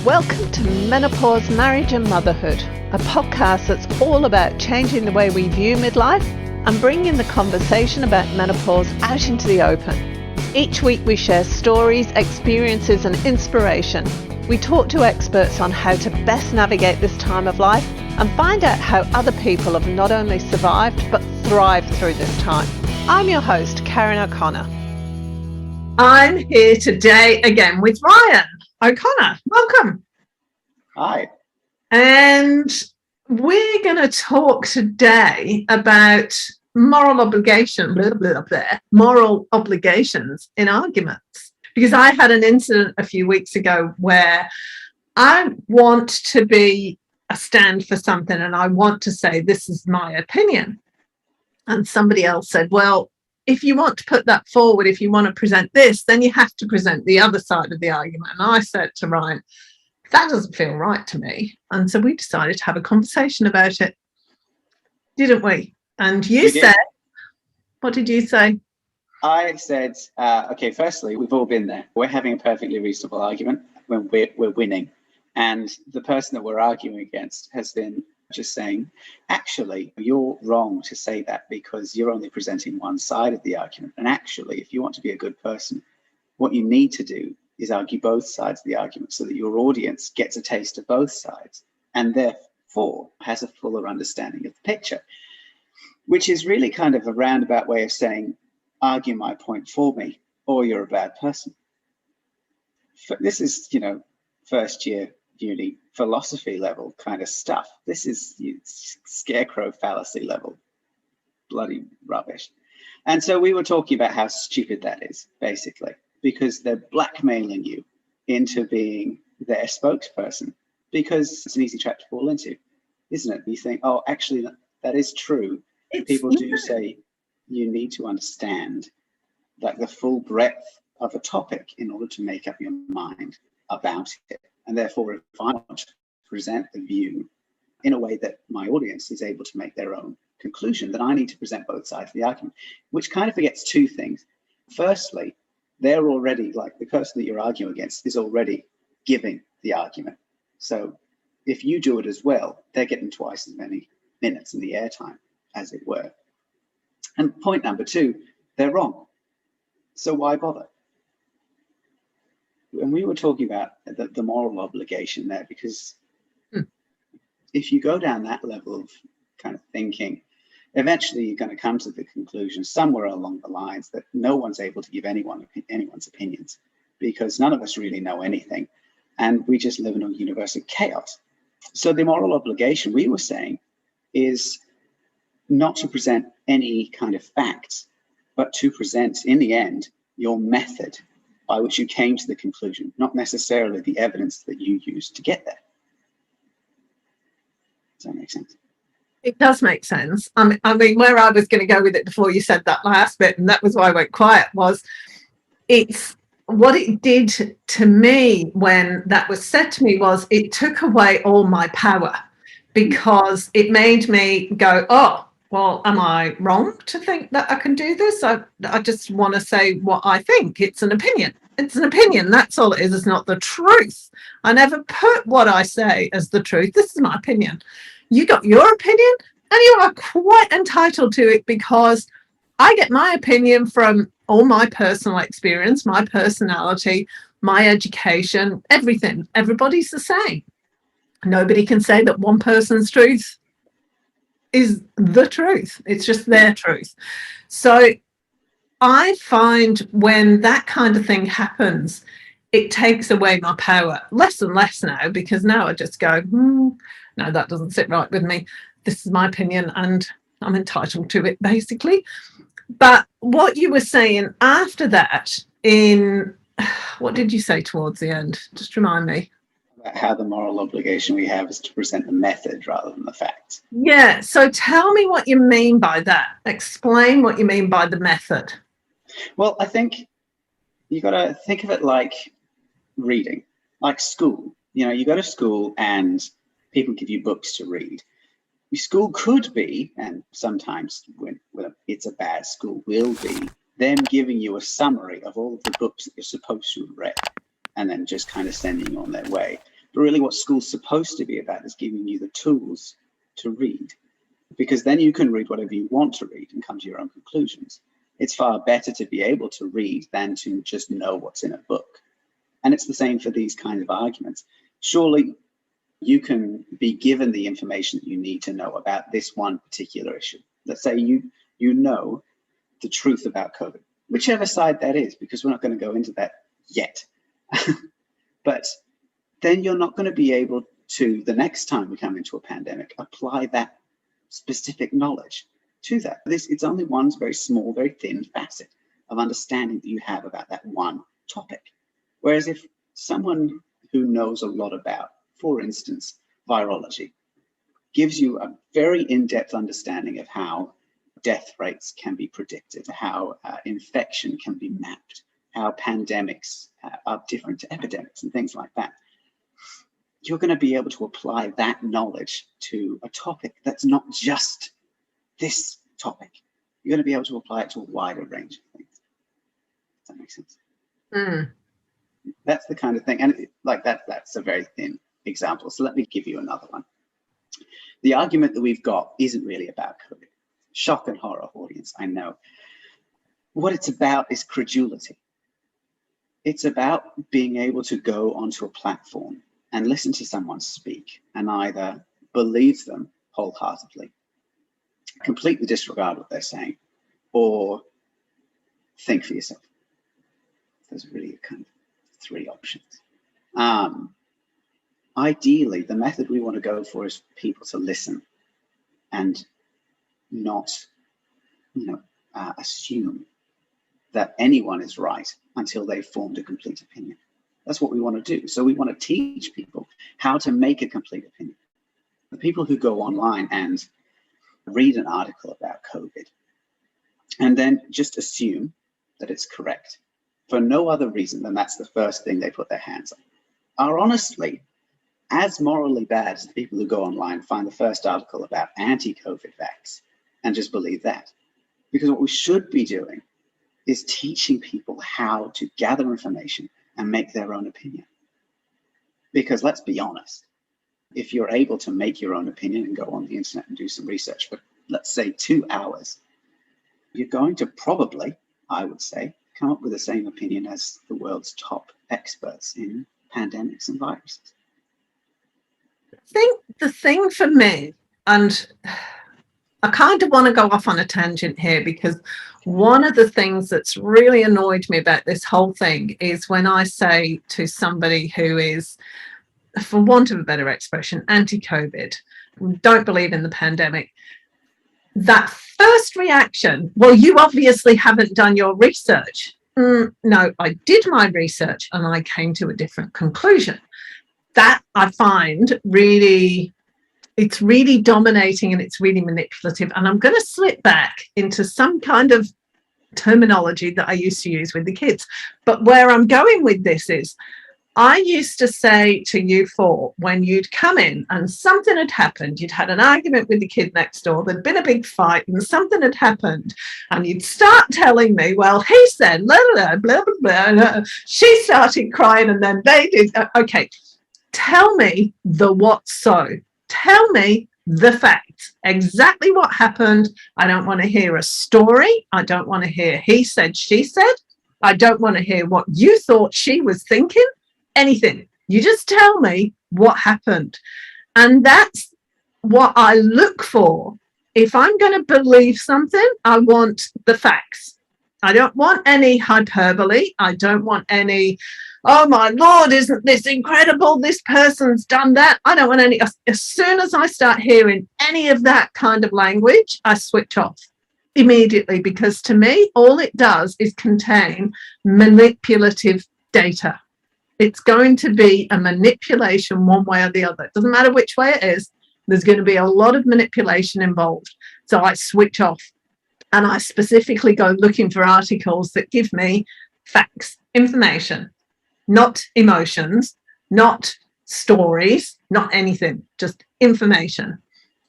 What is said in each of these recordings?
Welcome to Menopause, Marriage and Motherhood, a podcast that's all about changing the way we view midlife and bringing the conversation about menopause out into the open. Each week we share stories, experiences and inspiration. We talk to experts on how to best navigate this time of life and find out how other people have not only survived but thrived through this time. I'm your host, Karen O'Connor. I'm here today again with Ryan O'Connor. Welcome. Hi. And we're going to talk today about moral obligations in arguments. Because I had an incident a few weeks ago where I want to be a stand for something and I want to say this is my opinion. And somebody else said, well, if you want to put that forward, if you want to present this, then you have to present the other side of the argument. And I said to Ryan, that doesn't feel right to me. And so we decided to have a conversation about it, didn't we? And you said, what did you say? I said, okay, firstly, we've all been there. We're having a perfectly reasonable argument when we're winning. And the person that we're arguing against has been just saying, actually, you're wrong to say that because you're only presenting one side of the argument. And actually, if you want to be a good person, what you need to do is argue both sides of the argument so that your audience gets a taste of both sides and therefore has a fuller understanding of the picture, which is really kind of a roundabout way of saying, argue my point for me or you're a bad person. This is, first year uni philosophy level kind of stuff. This is scarecrow fallacy level bloody rubbish. And so we were talking about how stupid that is, basically, because they're blackmailing you into being their spokesperson, because it's an easy trap to fall into, isn't it? You think, oh, actually, that is true. People do say you need to understand like the full breadth of a topic in order to make up your mind about it. And therefore, if I want to present the view in a way that my audience is able to make their own conclusion, then I need to present both sides of the argument, which kind of forgets two things. Firstly, they're already, like the person that you're arguing against is already giving the argument. So if you do it as well, they're getting twice as many minutes in the airtime, as it were. And point number two, they're wrong. So why bother? And we were talking about the moral obligation there, because if you go down that level of kind of thinking, eventually you're going to come to the conclusion somewhere along the lines that no one's able to give anyone's opinions, because none of us really know anything. And we just live in a universe of chaos. So the moral obligation, we were saying, is not to present any kind of facts, but to present, in the end, your method by which you came to the conclusion, not necessarily the evidence that you used to get there. Does that make sense? It does make sense. I mean, where I was going to go with it before you said that last bit, and that was why I went quiet, was it's what it did to me when that was said to me was it took away all my power, because it made me go, oh, well, am I wrong to think that I can do this? I just want to say what I think. It's an opinion. It's an opinion. That's all it is. It's not the truth. I never put what I say as the truth. This is my opinion. You got your opinion and you are quite entitled to it, because I get my opinion from all my personal experience, my personality, my education, everything. Everybody's the same. Nobody can say that one person's truth is the truth. It's just their truth. So I find when that kind of thing happens, it takes away my power less and less now, because now I just go, no, that doesn't sit right with me. This is my opinion and I'm entitled to it, basically. But what you were saying after that, what did you say towards the end? Just remind me. How the moral obligation we have is to present the method rather than the facts. Yeah, so tell me what you mean by that. Explain what you mean by the method. Well, I think you got to think of it like reading, like school. You go to school and people give you books to read. School could be, and sometimes when it's a bad school, will be them giving you a summary of all of the books that you're supposed to have read and then just kind of sending you on their way. But really what school's supposed to be about is giving you the tools to read, because then you can read whatever you want to read and come to your own conclusions. It's far better to be able to read than to just know what's in a book. And it's the same for these kinds of arguments. Surely you can be given the information that you need to know about this one particular issue. Let's say you know the truth about COVID, whichever side that is, because we're not going to go into that yet. But then you're not going to be able to, the next time we come into a pandemic, apply that specific knowledge to that. It's only one very small, very thin facet of understanding that you have about that one topic. Whereas if someone who knows a lot about, for instance, virology, gives you a very in-depth understanding of how death rates can be predicted, how infection can be mapped, how pandemics are different to epidemics and things like that, you're going to be able to apply that knowledge to a topic that's not just this topic. You're going to be able to apply it to a wider range of things. Does that make sense? Mm. That's the kind of thing. And that's a very thin example. So let me give you another one. The argument that we've got isn't really about COVID. Shock and horror, audience, I know. What it's about is credulity. It's about being able to go onto a platform and listen to someone speak and either believe them wholeheartedly, completely disregard what they're saying, or think for yourself. Those are really kind of three options. Ideally, the method we want to go for is people to listen and not, assume that anyone is right until they've formed a complete opinion. That's what we want to do. So we want to teach people how to make a complete opinion. The people who go online and read an article about COVID and then just assume that it's correct for no other reason than that's the first thing they put their hands on, are honestly as morally bad as the people who go online, find the first article about anti-COVID vax and just believe that. Because what we should be doing is teaching people how to gather information and make their own opinion. Because let's be honest, if you're able to make your own opinion and go on the internet and do some research for, let's say, 2 hours, you're going to probably, I would say, come up with the same opinion as the world's top experts in pandemics and viruses. I think the thing for me, and I kind of want to go off on a tangent here, because one of the things that's really annoyed me about this whole thing is when I say to somebody who is, for want of a better expression, anti-COVID, don't believe in the pandemic, that first reaction, well, you obviously haven't done your research. No, I did my research and I came to a different conclusion. That I find really, it's really dominating and it's really manipulative. And I'm going to slip back into some kind of terminology that I used to use with the kids. But where I'm going with this is, I used to say to you four, when you'd come in and something had happened, you'd had an argument with the kid next door, there'd been a big fight and something had happened, and you'd start telling me, well, he said, blah, blah, blah, blah, blah. She started crying and then they did. Okay, tell me the what so. Tell me the facts, exactly what happened. I don't want to hear a story. I don't want to hear he said, she said. I don't want to hear what you thought she was thinking. Anything. You just tell me what happened. And that's what I look for. If I'm going to believe something, I want the facts. I don't want any hyperbole. I don't want any, oh my Lord, isn't this incredible? This person's done that. I don't want any. As soon as I start hearing any of that kind of language, I switch off immediately, because to me, all it does is contain manipulative data. It's going to be a manipulation one way or the other. It doesn't matter which way it is. There's going to be a lot of manipulation involved. So I switch off and I specifically go looking for articles that give me facts, information, not emotions, not stories, not anything, just information.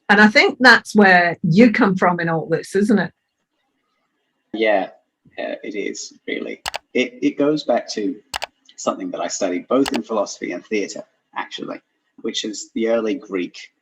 And I think that's where you come from in all this, isn't it? Yeah, it is really. It goes back to something that I studied both in philosophy and theatre, actually, which is the early Greek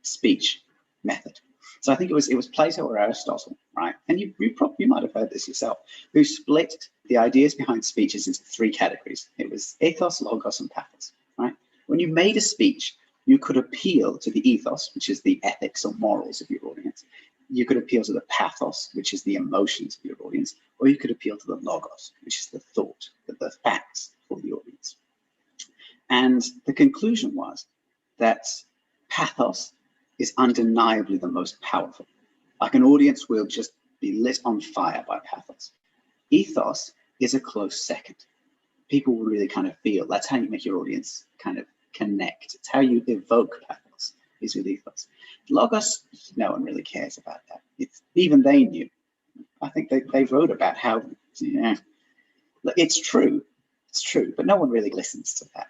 speech method. So I think it was Plato or Aristotle, right? And you might have heard this yourself, who split the ideas behind speeches into three categories. It was ethos, logos, and pathos, right? When you made a speech, you could appeal to the ethos, which is the ethics or morals of your audience. You could appeal to the pathos, which is the emotions of your audience, or you could appeal to the logos, which is the thought, the facts for the audience. And the conclusion was that pathos is undeniably the most powerful. Like, an audience will just be lit on fire by pathos. Ethos is a close second. People will really kind of feel. That's how you make your audience kind of connect. It's how you evoke pathos, is with ethos. Logos, no one really cares about that. Even they knew. I think they wrote about how, it's true, but no one really listens to that.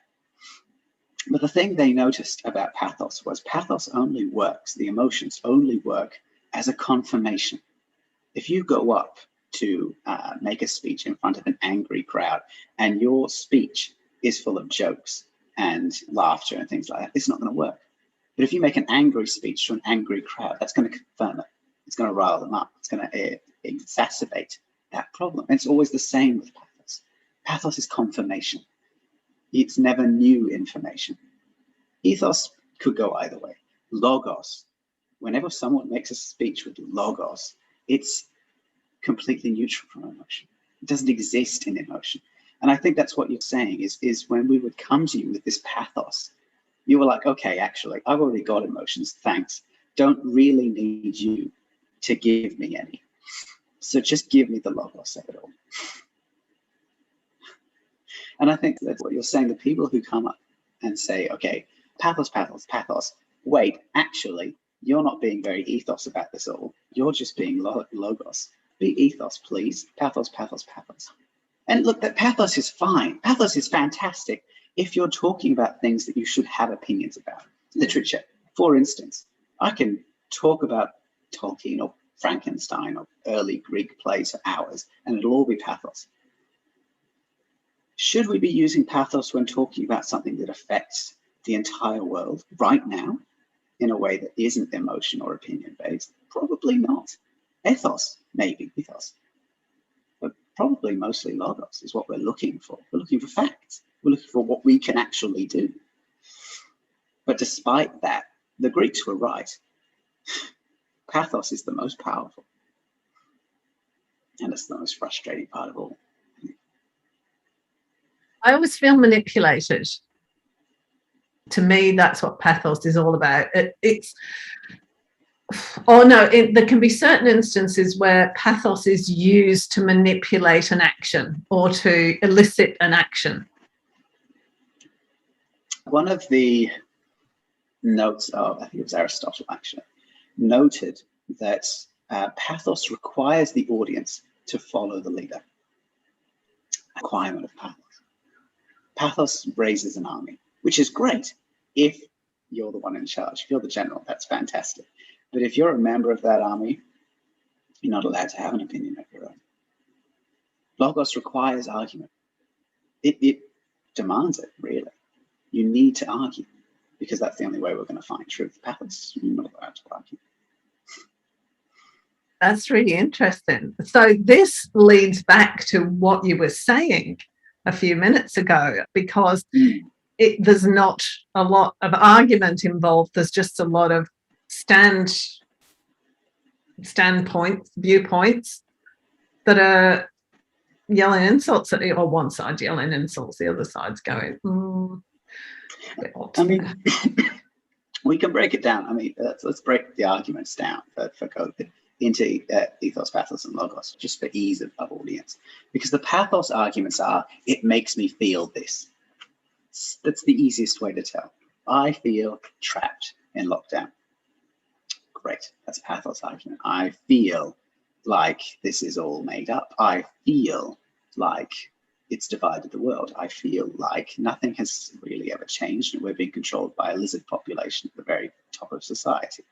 But the thing they noticed about pathos was pathos only works, the emotions only work as a confirmation. If you go up to make a speech in front of an angry crowd and your speech is full of jokes and laughter and things like that, it's not going to work. But if you make an angry speech to an angry crowd, that's going to confirm it. It's going to rile them up. It's going to exacerbate that problem. And it's always the same with pathos. Pathos is confirmation. It's never new information. Ethos could go either way. Logos, whenever someone makes a speech with logos, it's completely neutral from emotion. It doesn't exist in emotion. And I think that's what you're saying is when we would come to you with this pathos, you were like, okay, actually, I've already got emotions, thanks. Don't really need you to give me any. So just give me the logos of it all. And I think that's what you're saying. The people who come up and say, okay, pathos, pathos, pathos. Wait, actually, you're not being very ethos about this all. You're just being logos. Be ethos, please. Pathos, pathos, pathos. And look, that pathos is fine. Pathos is fantastic if you're talking about things that you should have opinions about. Literature, for instance. I can talk about Tolkien or Frankenstein or early Greek plays for hours, and it'll all be pathos. Should we be using pathos when talking about something that affects the entire world right now in a way that isn't emotion or opinion based? Probably not. Ethos, maybe ethos, but probably mostly logos is what we're looking for. We're looking for facts. We're looking for what we can actually do. But despite that, the Greeks were right. Pathos is the most powerful. And it's the most frustrating part of all. I always feel manipulated. To me, that's what pathos is all about. There can be certain instances where pathos is used to manipulate an action or to elicit an action. One of the notes of, I think it was Aristotle actually, noted that pathos requires the audience to follow the leader. Requirement of pathos. Pathos raises an army, which is great if you're the one in charge. If you're the general, that's fantastic. But if you're a member of that army, you're not allowed to have an opinion of your own. Logos requires argument. It demands it, really. You need to argue because that's the only way we're going to find truth. Pathos, you're not allowed to argue. That's really interesting. So this leads back to what you were saying a few minutes ago, because there's not a lot of argument involved. There's just a lot of standpoints, viewpoints that are yelling insults at you, or one side yelling insults, the other side's going, I mean, we can break it down. I mean, let's break the arguments down for COVID into ethos, pathos, and logos, just for ease of audience. Because the pathos arguments are, it makes me feel this. That's the easiest way to tell. I feel trapped in lockdown. Great, that's a pathos argument. I feel like this is all made up. I feel like it's divided the world. I feel like nothing has really ever changed and we're being controlled by a lizard population at the very top of society.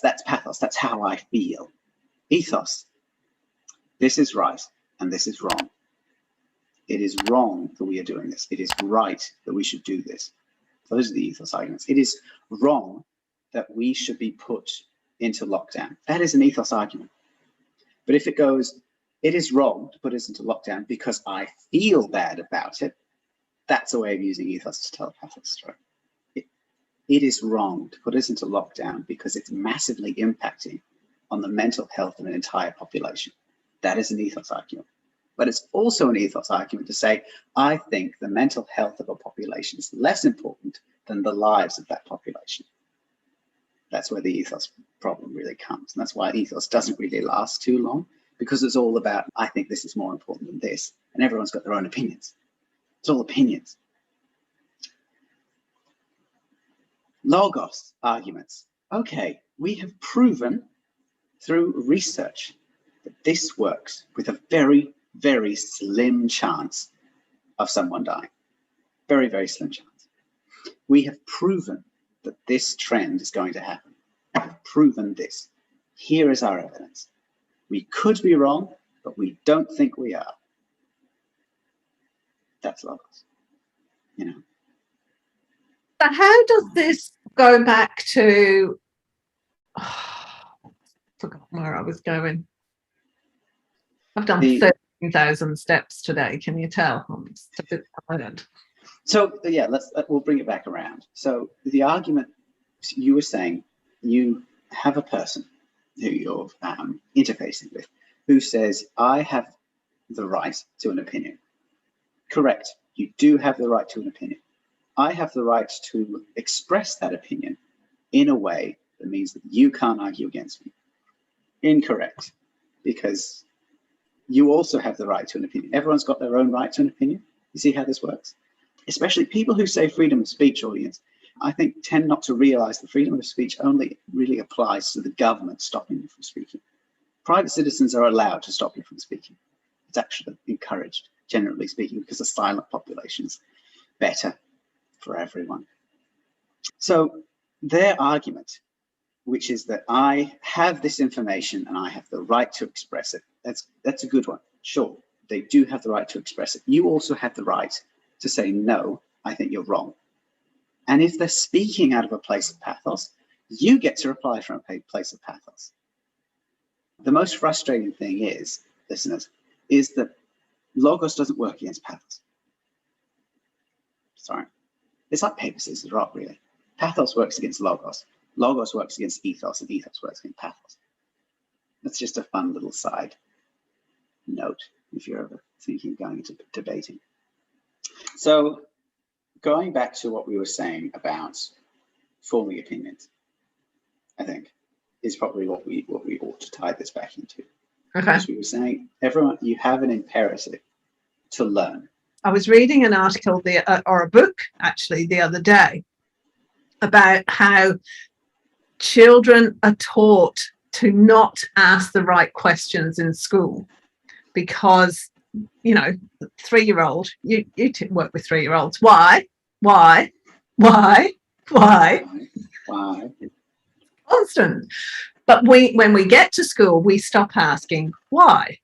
That's pathos. That's how I feel. Ethos. This is right and this is wrong. It is wrong that we are doing this. It is right that we should do this. Those are the ethos arguments. It is wrong that we should be put into lockdown. That is an ethos argument. But if it goes, it is wrong to put us into lockdown because I feel bad about it, that's a way of using ethos to tell a pathos story. It is wrong to put us into lockdown because it's massively impacting on the mental health of an entire population. That is an ethos argument. But it's also an ethos argument to say, I think the mental health of a population is less important than the lives of that population. That's where the ethos problem really comes. And that's why ethos doesn't really last too long, because it's all about, I think this is more important than this. And everyone's got their own opinions. It's all opinions. Logos arguments. Okay, we have proven through research that this works with a very, very slim chance of someone dying. Very, very slim chance. We have proven that this trend is going to happen. We have proven this. Here is our evidence. We could be wrong, but we don't think we are. That's logos, you know. So how does this go back to, I've forgotten where I was going. I've done 13,000 steps today. Can you tell? I'm just a bit tired. So yeah, we'll bring it back around. So the argument you were saying, you have a person who you're interfacing with who says, I have the right to an opinion. Correct. You do have the right to an opinion. I have the right to express that opinion in a way that means that you can't argue against me. Incorrect. Because you also have the right to an opinion. Everyone's got their own right to an opinion. You see how this works? Especially people who say freedom of speech, audience, I think tend not to realize that freedom of speech only really applies to the government stopping you from speaking. Private citizens are allowed to stop you from speaking. It's actually encouraged, generally speaking, because the silent population is better for everyone. So their argument, which is that I have this information and I have the right to express it, that's a good one. Sure, they do have the right to express it. You also have the right to say, no, I think you're wrong. And if they're speaking out of a place of pathos, you get to reply from a place of pathos. The most frustrating thing is, listeners, is that logos doesn't work against pathos. Sorry. It's like paper, scissors, rock, really. Pathos works against logos. Logos works against ethos, and ethos works against pathos. That's just a fun little side note if you're ever thinking of going into debating. So going back to what we were saying about forming opinions, I think is probably what we ought to tie this back into. Okay. As we were saying, everyone, you have an imperative to learn. I was reading an article or a book actually the other day about how children are taught to not ask the right questions in school because, you know, 3-year-old, you work with 3-year-olds. Why? Constant. But when we get to school, we stop asking why.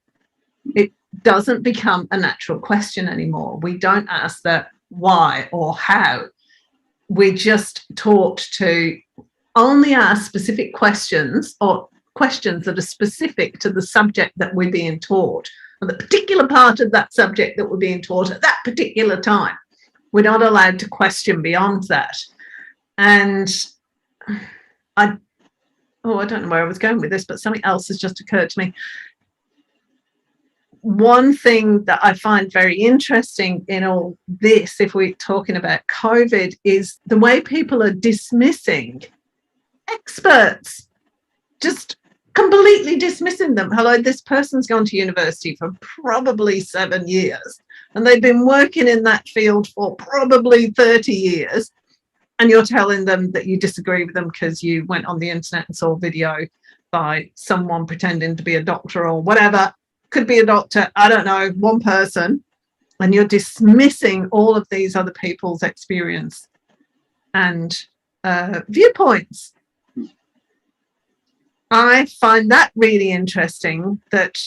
It doesn't become a natural question anymore. We don't ask the why or how. We're just taught to only ask specific questions or questions that are specific to the subject that we're being taught, or the particular part of that subject that we're being taught at that particular time. We're not allowed to question beyond that. And I don't know where I was going with this, but something else has just occurred to me. One thing that I find very interesting in all this, if we're talking about COVID, is the way people are dismissing experts, just completely dismissing them. Hello, this person's gone to university for probably 7 years, and they've been working in that field for probably 30 years. And you're telling them that you disagree with them because you went on the internet and saw a video by someone pretending to be a doctor or whatever. Could be a doctor, I don't know, one person. And you're dismissing all of these other people's experience and viewpoints. I find that really interesting, that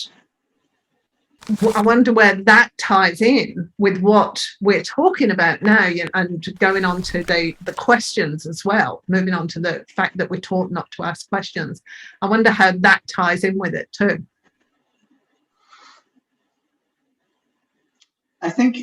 I wonder where that ties in with what we're talking about now, and going on to the questions as well, moving on to the fact that we're taught not to ask questions. I wonder how that ties in with it too. I think,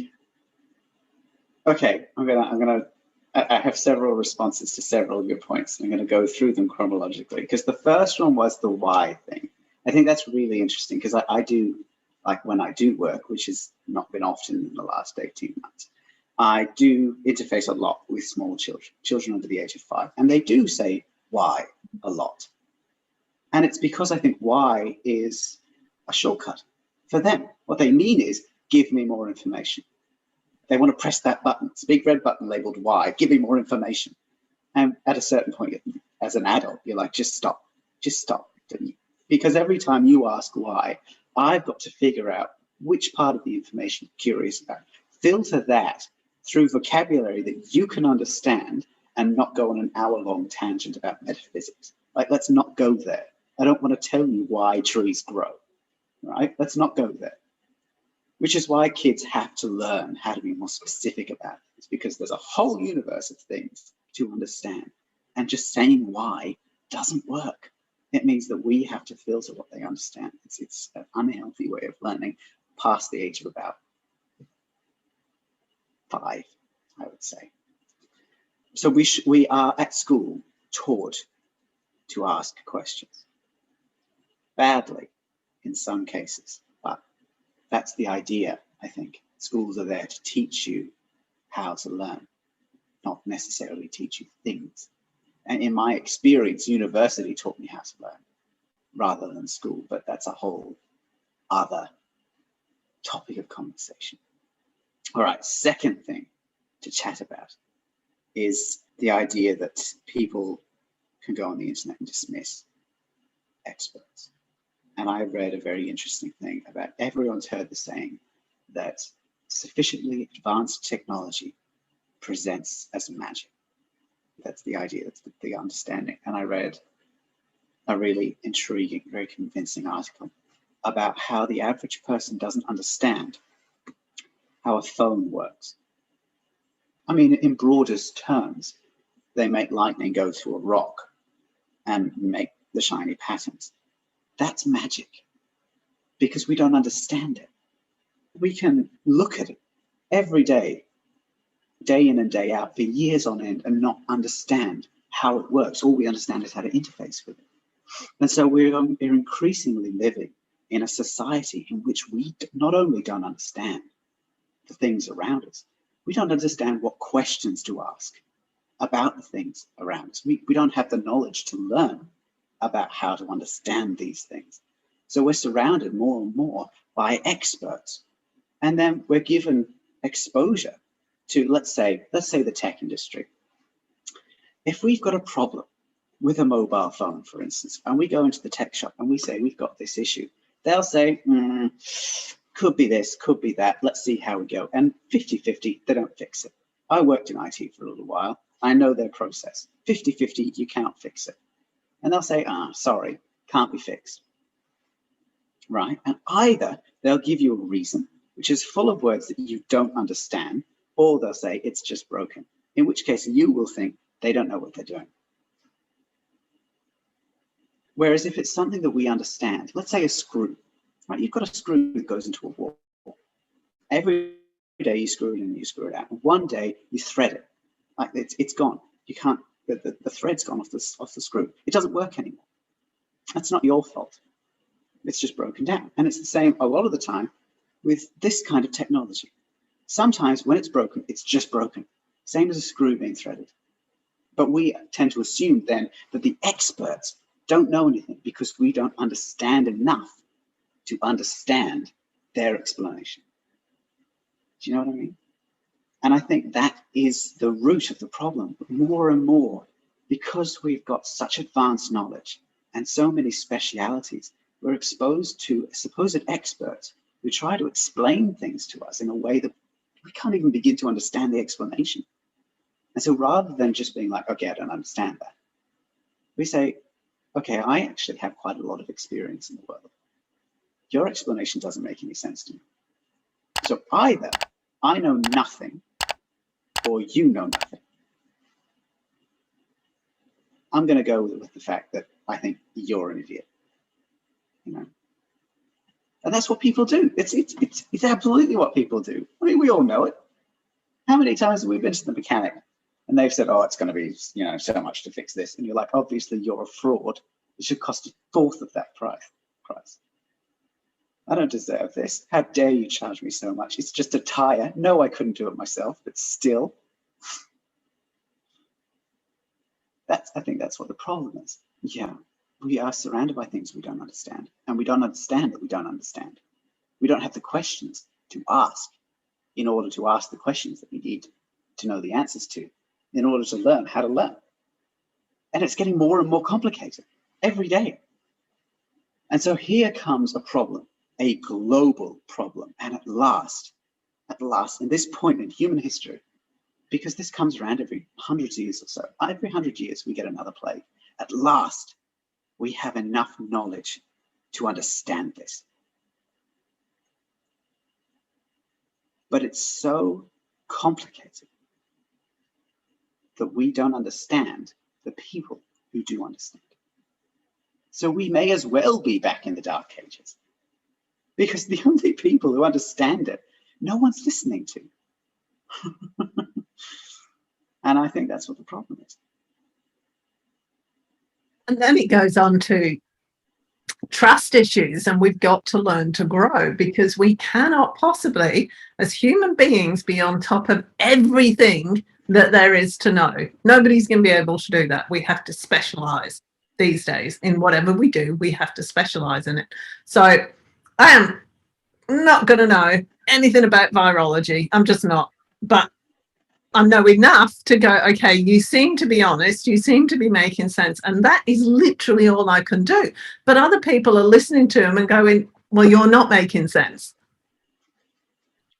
okay, I have several responses to several of your points. I'm going to go through them chronologically, because the first one was the why thing. I think that's really interesting, because I do, like when I do work, which has not been often in the last 18 months, I do interface a lot with small children under the age of 5, and they do say why a lot. And it's because I think why is a shortcut for them. What they mean is, give me more information. They want to press that button, it's a big red button labeled why, give me more information. And at a certain point, as an adult, you're like, just stop. Because every time you ask why, I've got to figure out which part of the information you're curious about. Filter that through vocabulary that you can understand and not go on an hour-long tangent about metaphysics. Like, let's not go there. I don't want to tell you why trees grow, right? Let's not go there. Which is why kids have to learn how to be more specific about things, because there's a whole universe of things to understand. And just saying why doesn't work. It means that we have to filter what they understand. It's an unhealthy way of learning past the age of about 5, I would say. So we are at school taught to ask questions. Badly in some cases, but that's the idea, I think. Schools are there to teach you how to learn, not necessarily teach you things. And in my experience, university taught me how to learn rather than school, but that's a whole other topic of conversation. All right, second thing to chat about is the idea that people can go on the internet and dismiss experts. And I read a very interesting thing about, everyone's heard the saying that sufficiently advanced technology presents as magic. That's the idea, that's the understanding. And I read a really intriguing, very convincing article about how the average person doesn't understand how a phone works. I mean, in broadest terms, they make lightning go through a rock and make the shiny patterns. That's magic, because we don't understand it. We can look at it every day, day in and day out, for years on end, and not understand how it works. All we understand is how to interface with it. And so we're increasingly living in a society in which we not only don't understand the things around us, we don't understand what questions to ask about the things around us. We don't have the knowledge to learn about how to understand these things. So we're surrounded more and more by experts. And then we're given exposure to, let's say the tech industry. If we've got a problem with a mobile phone, for instance, and we go into the tech shop and we say, we've got this issue, they'll say, could be this, could be that, let's see how we go. And 50-50, they don't fix it. I worked in IT for a little while. I know their process. 50-50, you cannot fix it. And they'll say, sorry, can't be fixed. Right? And either they'll give you a reason, which is full of words that you don't understand, or they'll say it's just broken, in which case you will think they don't know what they're doing. Whereas if it's something that we understand, let's say a screw, right? You've got a screw that goes into a wall. Every day you screw it in and you screw it out. And one day you thread it, like it's gone. You can't, the thread's gone off the screw. It doesn't work anymore. That's not your fault. It's just broken down. And it's the same a lot of the time with this kind of technology. Sometimes when it's broken, it's just broken. Same as a screw being threaded. But we tend to assume then that the experts don't know anything because we don't understand enough to understand their explanation. Do you know what I mean? And I think that is the root of the problem. More and more, because we've got such advanced knowledge and so many specialities, we're exposed to supposed experts who try to explain things to us in a way that we can't even begin to understand the explanation. And so rather than just being like, okay, I don't understand that, we say, okay, I actually have quite a lot of experience in the world. Your explanation doesn't make any sense to me. So either I know nothing or you know nothing, I'm going to go with the fact that I think you're an idiot. You know, and that's what people do. It's absolutely what people do. I mean, we all know it. How many times have we been to the mechanic and they've said, oh, it's going to be, you know, so much to fix this, and you're like, obviously you're a fraud. It should cost a fourth of that price. I don't deserve this. How dare you charge me so much? It's just a tire. No, I couldn't do it myself, but still. I think that's what the problem is. Yeah, we are surrounded by things we don't understand, and we don't understand that we don't understand. We don't have the questions to ask in order to ask the questions that we need to know the answers to, in order to learn how to learn. And it's getting more and more complicated every day. And so here comes a problem, a global problem. And at last, in this point in human history, because this comes around every 100 years or so, every 100 years we get another plague. At last, we have enough knowledge to understand this. But it's so complicated that we don't understand the people who do understand. So we may as well be back in the Dark Ages, because the only people who understand it, no one's listening to. And I think that's what the problem is. And then it goes on to trust issues, and we've got to learn to grow, because we cannot possibly, as human beings, be on top of everything that there is to know. Nobody's going to be able to do that. We have to specialize these days in whatever we do. We have to specialize in it. So I am not going to know anything about virology. I'm just not. But I know enough to go, okay, you seem to be honest, you seem to be making sense, and that is literally all I can do. But other people are listening to him and going, well, you're not making sense.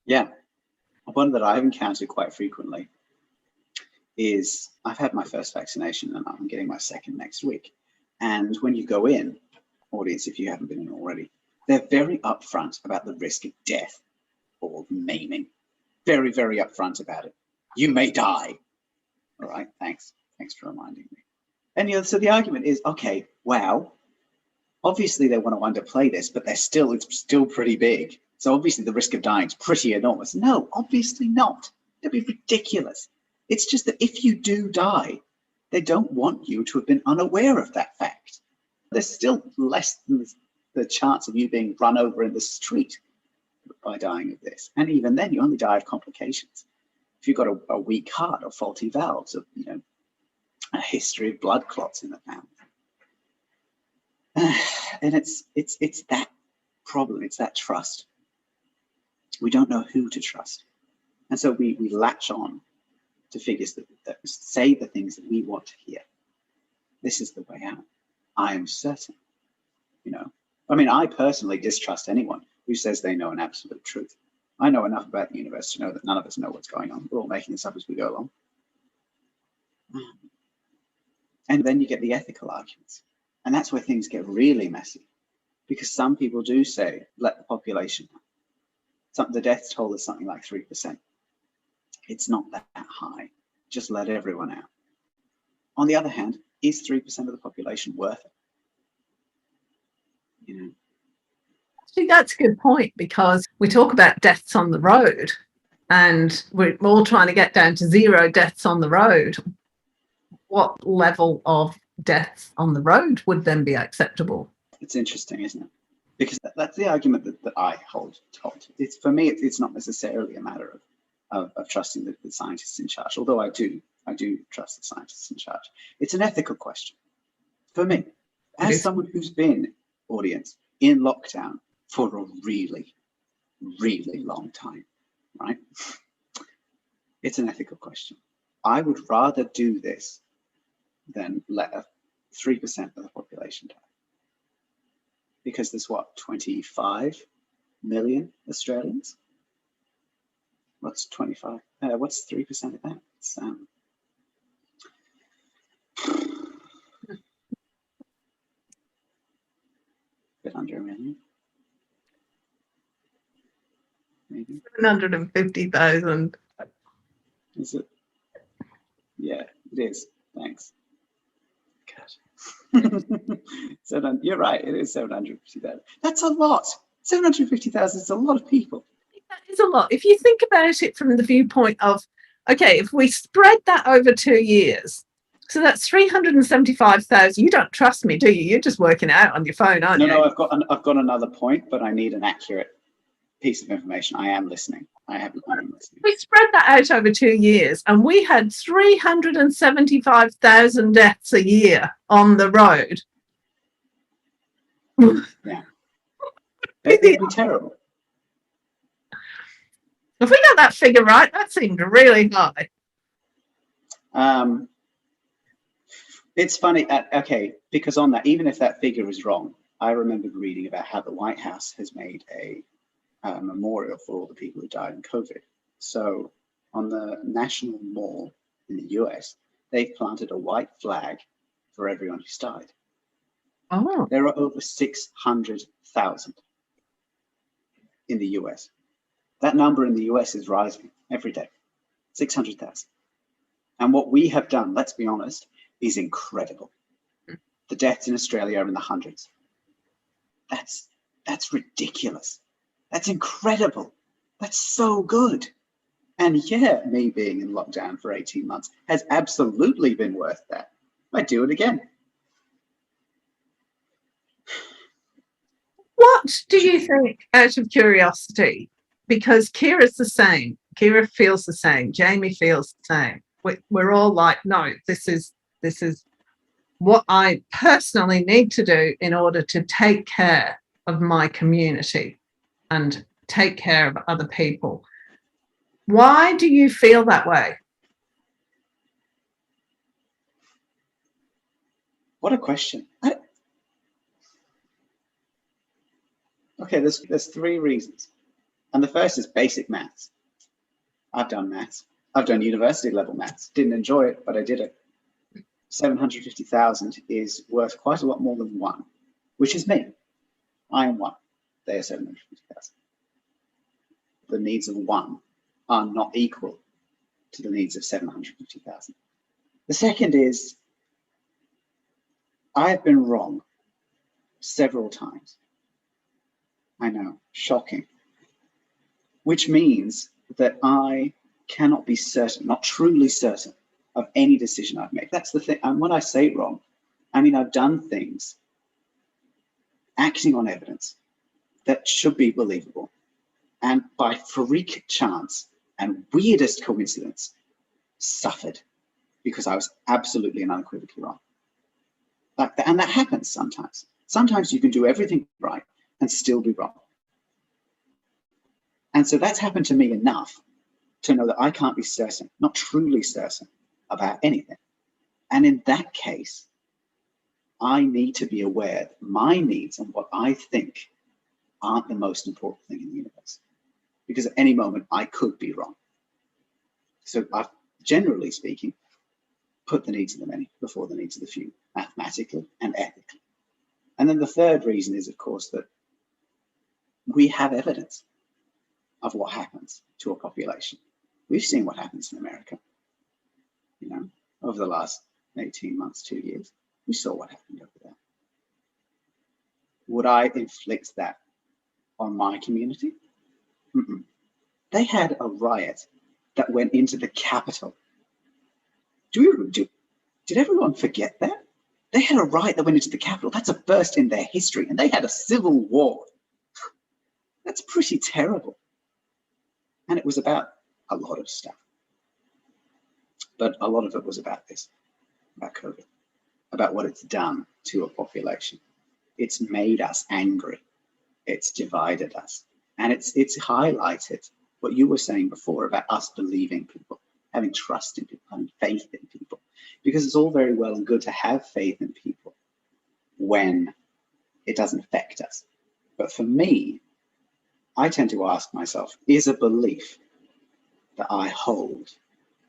Yeah. One that I've encountered quite frequently is, I've had my first vaccination and I'm getting my second next week. And when you go in, audience, if you haven't been in already, they're very upfront about the risk of death or maiming. Very, very upfront about it. You may die. All right, thanks. Thanks for reminding me. And so the argument is, okay, wow, obviously they want to underplay this, but it's still pretty big. So obviously the risk of dying is pretty enormous. No, obviously not. That'd be ridiculous. It's just that if you do die, they don't want you to have been unaware of that fact. There's still less than the chance of you being run over in the street by dying of this. And even then, you only die of complications. If you've got a weak heart or faulty valves, or a history of blood clots in the family, and it's that problem. It's that trust. We don't know who to trust, and so we latch on to figures that say the things that we want to hear. This is the way out. I am certain. I mean, I personally distrust anyone who says they know an absolute truth. I know enough about the universe to know that none of us know what's going on. We're all making this up as we go along. And then you get the ethical arguments. And that's where things get really messy. Because some people do say, let the population know. The death toll is something like 3%. It's not that high. Just let everyone out. On the other hand, is 3% of the population worth it? See, that's a good point, because we talk about deaths on the road and we're all trying to get down to 0 deaths on the road. What level of deaths on the road would then be acceptable? It's interesting, isn't it? Because that's the argument that I hold. For me, it's not necessarily a matter of trusting the scientists in charge, although I do trust the scientists in charge. It's an ethical question. For me, as someone who's been, audience, in lockdown for a really, really long time, right? It's an ethical question. I would rather do this than let 3% of the population die. Because there's 25 million Australians? What's 25? What's 3% of that? It's bit under 1 million. maybe. 750,000. Is it? Yeah, it is. Thanks. God. You're right. It is 750,000. That's a lot. 750,000 is a lot of people. That is a lot. If you think about it from the viewpoint of, okay, if we spread that over 2 years, so that's 375,000. You don't trust me, do you? You're just working it out on your phone, aren't you? No, I've got another point, but I need an accurate piece of information. I am listening. I am listening. We spread that out over 2 years, and we had 375,000 deaths a year on the road. Yeah. It'd be terrible. If we got that figure right, that seemed really high. It's funny, okay, because on that, even if that figure is wrong, I remembered reading about how the White House has made a memorial for all the people who died in COVID. So on the National Mall in the US, they've planted a white flag for everyone who's died. Oh. There are over 600,000 in the US. That number in the US is rising every day, 600,000. And what we have done, let's be honest, is incredible. The deaths in Australia are in the hundreds. That's ridiculous. That's incredible. That's so good. And yeah, me being in lockdown for 18 months has absolutely been worth that. I'd do it again. What do you think, out of curiosity? Because Kira's the same. Kira feels the same. Jamie feels the same. We're all like, no, this is what I personally need to do in order to take care of my community and take care of other people. Why do you feel that way? What a question. Okay, there's 3 reasons. And the first is basic maths. I've done maths. I've done university level maths. Didn't enjoy it, but I did it. 750,000 is worth quite a lot more than 1, which is me. I am 1. They are 750,000. The needs of 1 are not equal to the needs of 750,000. The second is I have been wrong several times. I know, shocking. Which means that I cannot be certain, not truly certain, of any decision I've made. That's the thing. And when I say wrong, I mean I've done things acting on evidence that should be believable, and by freak chance and weirdest coincidence, suffered because I was absolutely and unequivocally wrong. Like that, and that happens sometimes. Sometimes you can do everything right and still be wrong. And so that's happened to me enough to know that I can't be certain, not truly certain about anything. And in that case, I need to be aware that my needs and what I think aren't the most important thing in the universe. Because at any moment, I could be wrong. So I've, generally speaking, put the needs of the many before the needs of the few, mathematically and ethically. And then the third reason is, of course, that we have evidence of what happens to a population. We've seen what happens in America, you know, over the last 18 months, 2 years. We saw what happened over there. Would I inflict that on my community? Mm-mm. They had a riot that went into the Capitol. Did everyone forget that? They had a riot that went into the Capitol. That's a first in their history, and they had a civil war. That's pretty terrible. And it was about a lot of stuff. But a lot of it was about this, about COVID, about what it's done to a population. It's made us angry. It's divided us. And it's highlighted what you were saying before about us believing people, having trust in people, having faith in people. Because it's all very well and good to have faith in people when it doesn't affect us. But for me, I tend to ask myself, is a belief that I hold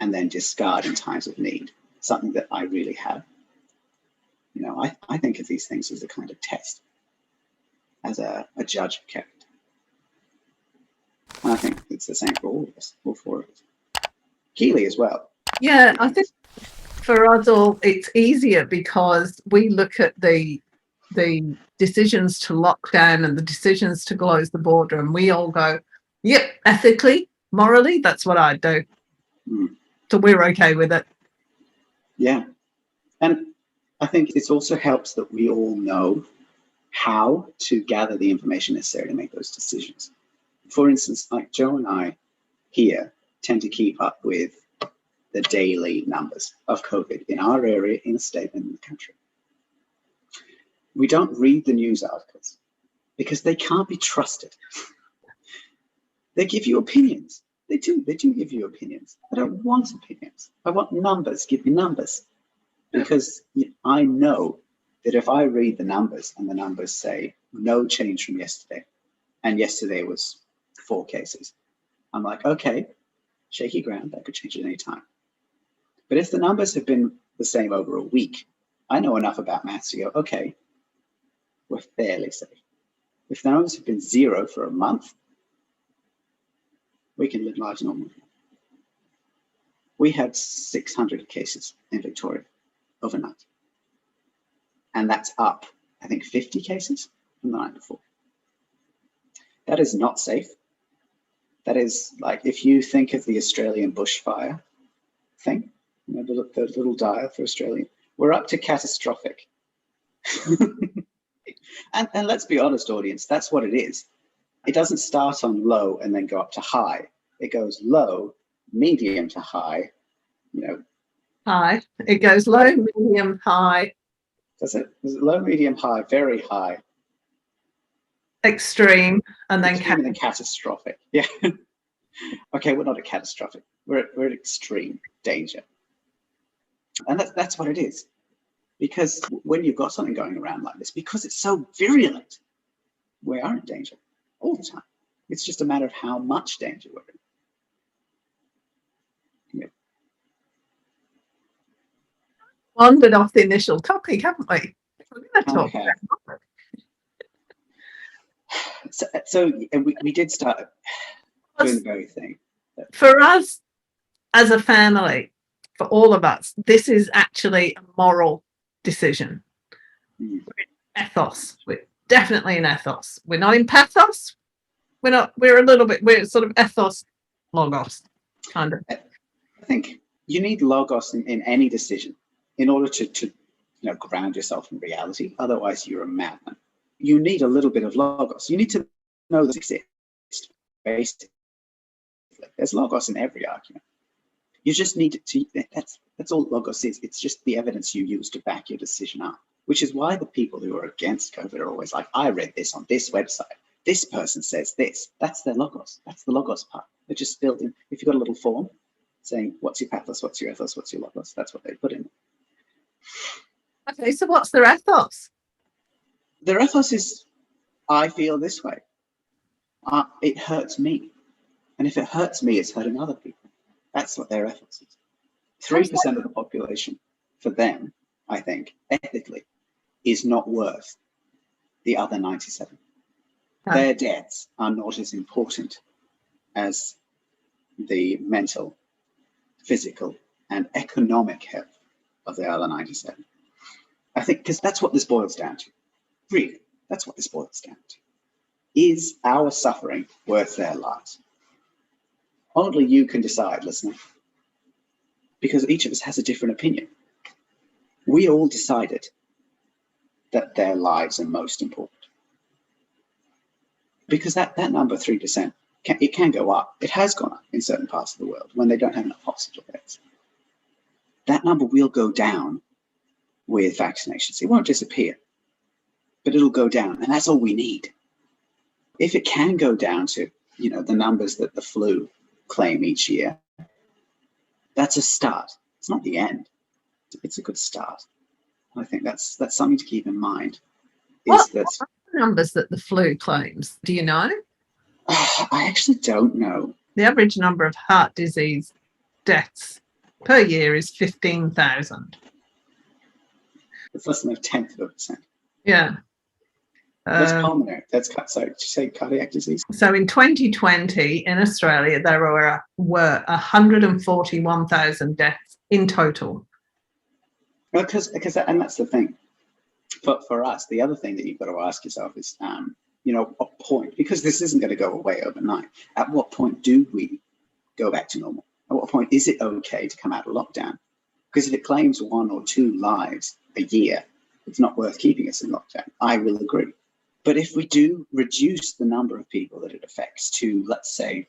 and then discard in times of need something that I really have? You know, I think of these things as a kind of test, as a judge of character. And I think it's the same for all of us, all four of us. Keely as well. Yeah, I think for us all, it's easier because we look at the decisions to lock down and the decisions to close the border, and we all go, yep, ethically, morally, that's what I'd do. So we're okay with it. Yeah. And I think it also helps that we all know how to gather the information necessary to make those decisions. For instance, like Joe and I here tend to keep up with the daily numbers of COVID in our area, in the state, and in the country. We don't read the news articles because they can't be trusted. They give you opinions. They do give you opinions. I don't want opinions. I want numbers. Give me numbers. Because I know that if I read the numbers and the numbers say no change from yesterday, and yesterday was 4 cases, I'm like, okay, shaky ground, that could change at any time. But if the numbers have been the same over a week, I know enough about maths to go, okay, we're fairly safe. If the numbers have been 0 for a month, we can live large normally. We had 600 cases in Victoria overnight. And that's up, I think, 50 cases from the night before. That is not safe. That is like, if you think of the Australian bushfire thing, you know, the little dial for Australia, we're up to catastrophic. and let's be honest, audience, that's what it is. It doesn't start on low and then go up to high. It goes low, medium to high, you know. High. It goes low, medium, high. Does it? Is it low, medium, high, very high? Extreme, and then catastrophic. Yeah. Okay, we're not at catastrophic. We're at extreme danger. And that's what it is. Because when you've got something going around like this, because it's so virulent, we are in danger all the time. It's just a matter of how much danger we're in. Yeah. Wandered off the initial topic, haven't we? We're going to talk about it. So we did start doing the very thing. For us as a family, for all of us, this is actually a moral decision. We're in ethos. We're definitely in ethos. We're not in pathos. We're sort of ethos, logos, kind of. I think you need logos in any decision in order to ground yourself in reality. Otherwise, you're a madman. You need a little bit of logos. You need to know that it exists, basically. There's logos in every argument. You just need to, that's all logos is. It's just the evidence you use to back your decision up, which is why the people who are against COVID are always like, I read this on this website. This person says this. That's their logos. That's the logos part. They're just filled in. If you've got a little form saying, what's your pathos, what's your ethos, what's your logos, that's what they put in. Okay, so what's their ethos? Their ethos is, I feel this way. It hurts me. And if it hurts me, it's hurting other people. That's what their ethos is. 3% of the population, for them, I think, ethically, is not worth the other 97. Their deaths are not as important as the mental, physical, and economic health of the other 97. I think, because that's what this boils down to. Really, that's what this boils down to. Is our suffering worth their lives? Only you can decide, listener, because each of us has a different opinion. We all decided that their lives are most important. Because that number, 3%, it can go up. It has gone up in certain parts of the world when they don't have enough hospital beds. That number will go down with vaccinations. It won't disappear, but it'll go down, and that's all we need. If it can go down to, the numbers that the flu claim each year, that's a start. It's not the end. It's a good start. I think that's something to keep in mind. What are the numbers that the flu claims? Do you know? I actually don't know. The average number of heart disease deaths per year is 15,000. It's less than 1/10%. Yeah. What's pulmonary? That's sorry, did you say cardiac disease? So in 2020 in Australia, there were 141,000 deaths in total. Well, because and that's the thing. For us, the other thing that you've got to ask yourself is, what point? Because this isn't going to go away overnight. At what point do we go back to normal? At what point is it okay to come out of lockdown? Because if it claims 1 or 2 lives a year, it's not worth keeping us in lockdown. I will agree. But if we do reduce the number of people that it affects to, let's say,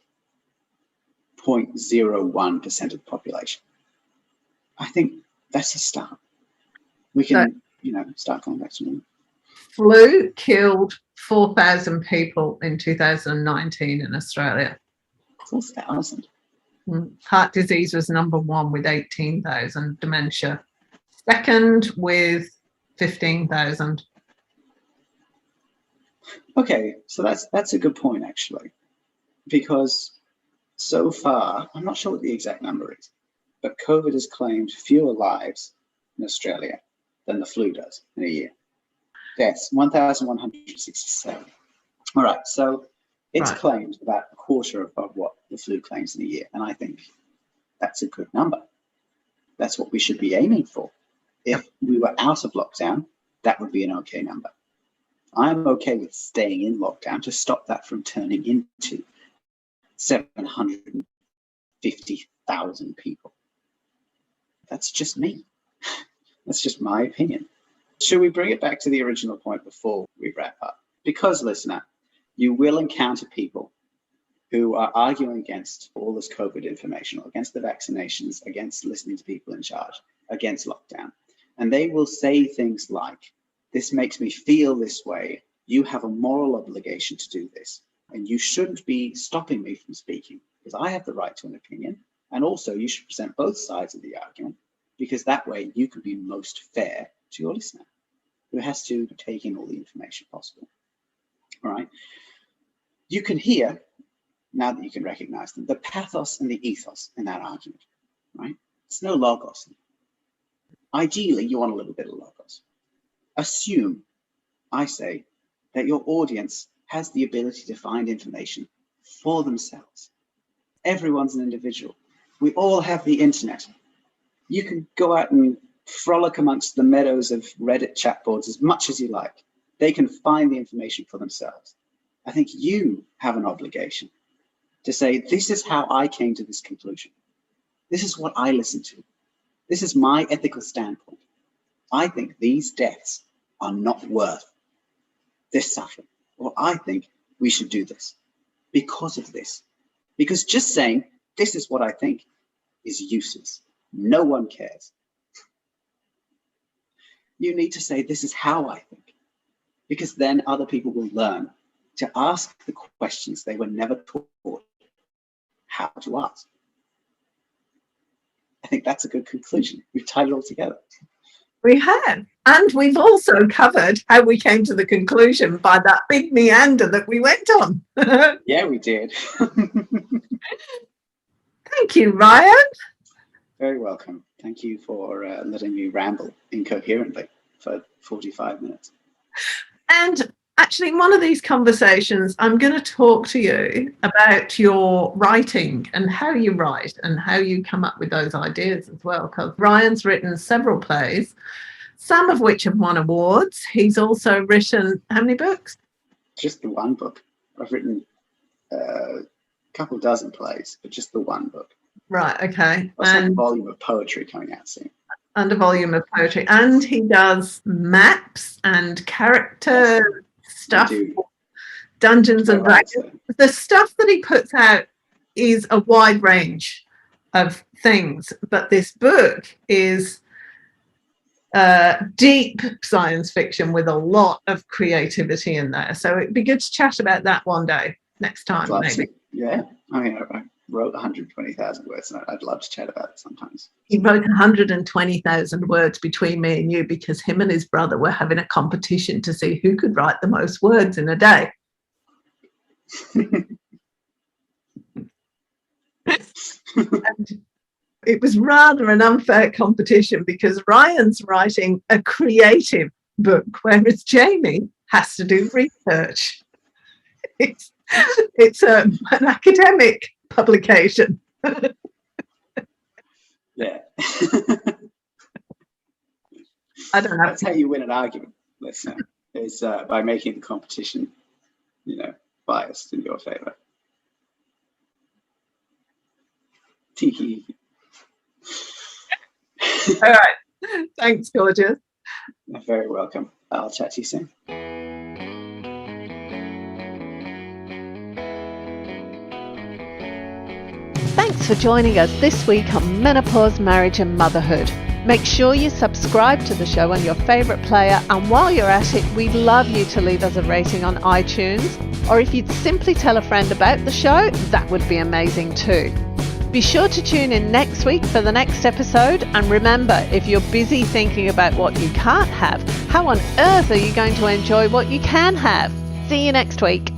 0.01% of the population, I think that's a start. We can, start going back to normal. Flu killed 4,000 people in 2019 in Australia. 4,000. Heart disease was number 1 with 18,000. Dementia second with 15,000. Okay, so that's a good point, actually, because so far, I'm not sure what the exact number is, but COVID has claimed fewer lives in Australia than the flu does in a year. Deaths, 1,167. All right, so it's claimed about a quarter of what the flu claims in a year, and I think that's a good number. That's what we should be aiming for. If we were out of lockdown, that would be an okay number. I'm okay with staying in lockdown to stop that from turning into 750,000 people. That's just me. That's just my opinion. Should we bring it back to the original point before we wrap up? Because, listener, you will encounter people who are arguing against all this COVID information, or against the vaccinations, against listening to people in charge, against lockdown. And they will say things like, this makes me feel this way. You have a moral obligation to do this. And you shouldn't be stopping me from speaking, because I have the right to an opinion. And also you should present both sides of the argument, because that way you can be most fair to your listener, who has to take in all the information possible. All right. You can hear, now that you can recognize them, the pathos and the ethos in that argument, right? It's no logos. Ideally, you want a little bit of logos. Assume, I say, that your audience has the ability to find information for themselves. Everyone's an individual. We all have the internet. You can go out and frolic amongst the meadows of Reddit chat boards as much as you like. They can find the information for themselves. I think you have an obligation to say, this is how I came to this conclusion. This is what I listened to. This is my ethical standpoint. I think these deaths are not worth this suffering. Or I think we should do this because of this. Because just saying, this is what I think, is useless. No one cares. You need to say, this is how I think. Because then other people will learn to ask the questions they were never taught how to ask. I think that's a good conclusion. We've tied it all together. We have. And we've also covered how we came to the conclusion by that big meander that we went on. Yeah, we did. Thank you, Ryan. Very welcome. Thank you for letting me ramble incoherently for 45 minutes. And actually, in one of these conversations, I'm going to talk to you about your writing and how you write and how you come up with those ideas as well, because Ryan's written several plays, some of which have won awards. He's also written how many books? Just the one book. I've written a couple dozen plays, but just the one book. Right, okay. And a volume of poetry coming out soon. And a volume of poetry. And he does maps and character stuff, Dungeons and Dragons. The stuff that he puts out is a wide range of things, but this book is deep science fiction with a lot of creativity in there. So it'd be good to chat about that one day, next time, maybe. Yeah, I mean, I wrote 120,000 words, and I'd love to chat about it sometimes. He wrote 120,000 words between me and you because him and his brother were having a competition to see who could write the most words in a day. And it was rather an unfair competition because Ryan's writing a creative book, whereas Jamie has to do research. It's an academic publication. Yeah. I don't know. That's how you win an argument, listener, is by making the competition, biased in your favor. Tee. All right. Thanks, gorgeous. You're very welcome. I'll chat to you soon. Thanks for joining us this week on Menopause, Marriage and Motherhood. Make sure you subscribe to the show on your favourite player, and while you're at it, we'd love you to leave us a rating on iTunes, or if you'd simply tell a friend about the show, that would be amazing too. Be sure to tune in next week for the next episode, and remember, if you're busy thinking about what you can't have, how on earth are you going to enjoy what you can have? See you next week.